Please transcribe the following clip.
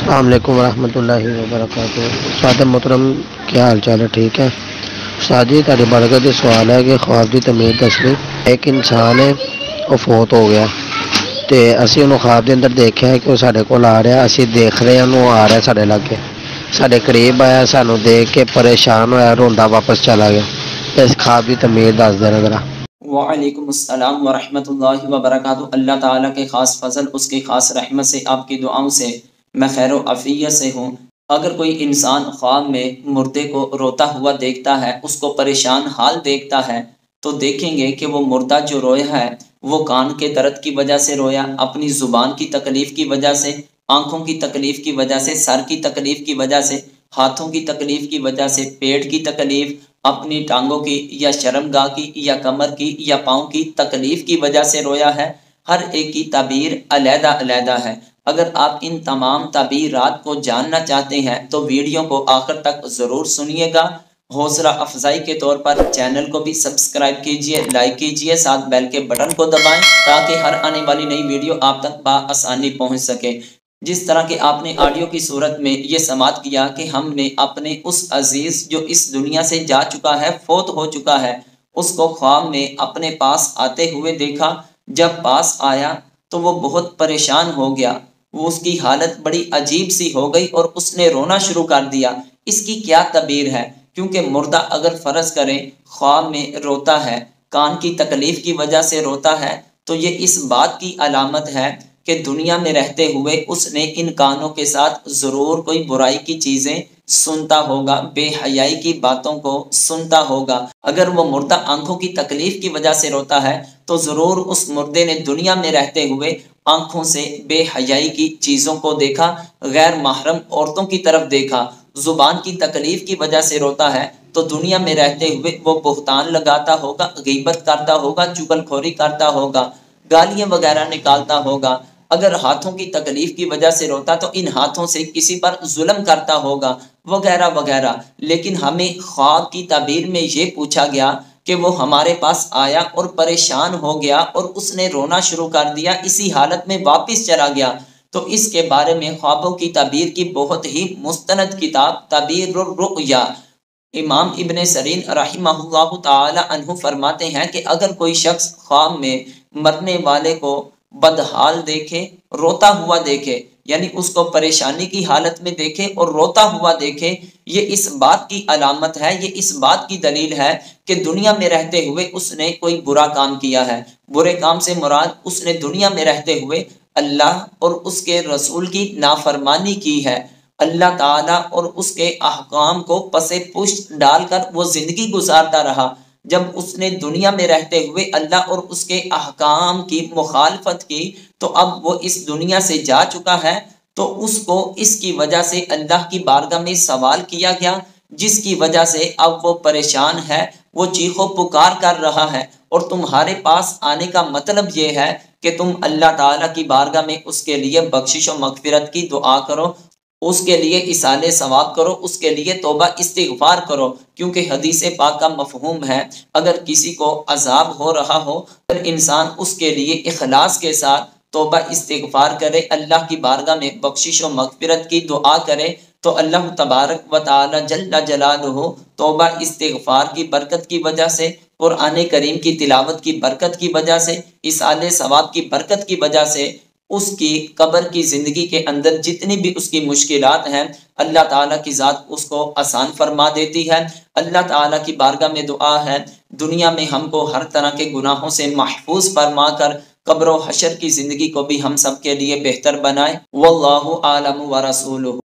السلام علیکم ورحمۃ اللہ وبرکاتہ۔ استاد محترم کیا حال چال ہے؟ ٹھیک ہے استاد جی، تاری برکت یہ سوال ہے کہ خواب کی تعمیر دسویں ایک انسان ہے وہ فوت ہو گیا تو اسی انہوں خواب کے اندر دیکھا ہے کہ وہ سارے کول آ رہا، اسی دیکھ رہے ہیں انہوں آ رہا ہے سارے لاگے، سارے قریب آیا، سانوں دیکھ کے پریشان ہوا، روندا واپس چلا گیا۔ اس خواب کی تعمیر دس دینا ذرا۔ وعلیکم السلام ورحمۃ اللہ وبرکاتہ۔ اللہ تعالیٰ کے خاص فضل، اس کی خاص رحمت سے، آپ کی دعاؤں سے میں خیر و عافیت سے ہوں۔ اگر کوئی انسان خواب میں مردے کو روتا ہوا دیکھتا ہے، اس کو پریشان حال دیکھتا ہے، تو دیکھیں گے کہ وہ مردہ جو رویا ہے وہ کان کے درد کی وجہ سے رویا، اپنی زبان کی تکلیف کی وجہ سے، آنکھوں کی تکلیف کی وجہ سے، سر کی تکلیف کی وجہ سے، ہاتھوں کی تکلیف کی وجہ سے، پیٹ کی تکلیف، اپنی ٹانگوں کی یا شرمگاہ کی یا کمر کی یا پاؤں کی تکلیف کی وجہ سے رویا ہے۔ ہر ایک کی تعبیر علیحدہ علیحدہ ہے۔ اگر آپ ان تمام تعبیرات کو جاننا چاہتے ہیں تو ویڈیو کو آخر تک ضرور سنیے گا۔ حوصلہ افزائی کے طور پر چینل کو بھی سبسکرائب کیجئے، لائک کیجئے، ساتھ بیل کے بٹن کو دبائیں تاکہ ہر آنے والی نئی ویڈیو آپ تک بآسانی پہنچ سکے۔ جس طرح کہ آپ نے آڈیو کی صورت میں یہ سماعت کیا کہ ہم نے اپنے اس عزیز جو اس دنیا سے جا چکا ہے، فوت ہو چکا ہے، اس کو خواب میں اپنے پاس آتے ہوئے دیکھا۔ جب پاس آیا تو وہ بہت پریشان ہو گیا، وہ اس کی حالت بڑی عجیب سی ہو گئی اور اس نے رونا شروع کر دیا۔ اس کی کیا تعبیر ہے؟ کیونکہ مردہ اگر فرض کریں خواب میں روتا ہے، کان کی تکلیف کی وجہ سے روتا ہے، تو یہ اس بات کی علامت ہے کہ دنیا میں رہتے ہوئے اس نے ان کانوں کے ساتھ ضرور کوئی برائی کی چیزیں سنتا ہوگا، بے حیائی کی باتوں کو سنتا ہوگا۔ اگر وہ مردہ آنکھوں کی تکلیف کی وجہ سے روتا ہے تو ضرور اس مردے نے دنیا میں رہتے ہوئے آنکھوں سے بے حیائی کی چیزوں کو دیکھا، غیر محرم عورتوں کی طرف دیکھا۔ زبان کی تکلیف کی وجہ سے روتا ہے تو دنیا میں رہتے ہوئے وہ بہتان لگاتا ہوگا، غیبت کرتا ہوگا، چغل خوری کرتا ہوگا، گالیاں وغیرہ نکالتا ہوگا۔ اگر ہاتھوں کی تکلیف کی وجہ سے روتا تو ان ہاتھوں سے کسی پر ظلم کرتا ہوگا وغیرہ وغیرہ۔ لیکن ہمیں خواب کی تعبیر میں یہ پوچھا گیا کہ وہ ہمارے پاس آیا اور پریشان ہو گیا اور اس نے رونا شروع کر دیا، اسی حالت میں واپس چلا گیا۔ تو اس کے بارے میں خوابوں کی تعبیر کی بہت ہی مستند کتاب تعبیر الرؤیا، امام ابن سیرین رحمہ اللہ تعالی عنہ فرماتے ہیں کہ اگر کوئی شخص خواب میں مرنے والے کو بدحال دیکھے، روتا ہوا دیکھے، یعنی اس کو پریشانی کی حالت میں دیکھے اور روتا ہوا دیکھے، یہ اس بات کی علامت ہے، یہ اس بات کی دلیل ہے کہ دنیا میں رہتے ہوئے اس نے کوئی برا کام کیا ہے۔ برے کام سے مراد اس نے دنیا میں رہتے ہوئے اللہ اور اس کے رسول کی نافرمانی کی ہے۔ اللہ تعالیٰ اور اس کے احکام کو پس پشت ڈال کر وہ زندگی گزارتا رہا۔ جب اس نے دنیا میں رہتے ہوئے اللہ اور اس کے احکام کی مخالفت کی تو اب وہ اس دنیا سے جا چکا ہے، تو اس کو اس کی وجہ سے اللہ کی بارگاہ میں سوال کیا گیا، جس کی وجہ سے اب وہ پریشان ہے، وہ چیخ و پکار کر رہا ہے، اور تمہارے پاس آنے کا مطلب یہ ہے کہ تم اللہ تعالیٰ کی بارگاہ میں اس کے لیے بخشش و مغفرت کی دعا کرو، اس کے لیے اصالہ ثواب کرو، اس کے لیے توبہ استغفار کرو، کیونکہ حدیث پاک کا مفہوم ہے اگر کسی کو عذاب ہو رہا ہو، اگر انسان اس کے لیے اخلاص کے ساتھ توبہ استغفار کرے، اللہ کی بارگاہ میں بخشش و مغفرت کی دعا کرے، تو اللہ تبارک و تعالی جل جلالہ توبہ استغفار کی برکت کی وجہ سے، قرآن کریم کی تلاوت کی برکت کی وجہ سے، اصالہ ثواب کی برکت کی وجہ سے اس کی قبر کی زندگی کے اندر جتنی بھی اس کی مشکلات ہیں اللہ تعالیٰ کی ذات اس کو آسان فرما دیتی ہے۔ اللہ تعالیٰ کی بارگاہ میں دعا ہے دنیا میں ہم کو ہر طرح کے گناہوں سے محفوظ فرما کر قبر و حشر کی زندگی کو بھی ہم سب کے لیے بہتر بنائے۔ واللہ عالم ورسولہ۔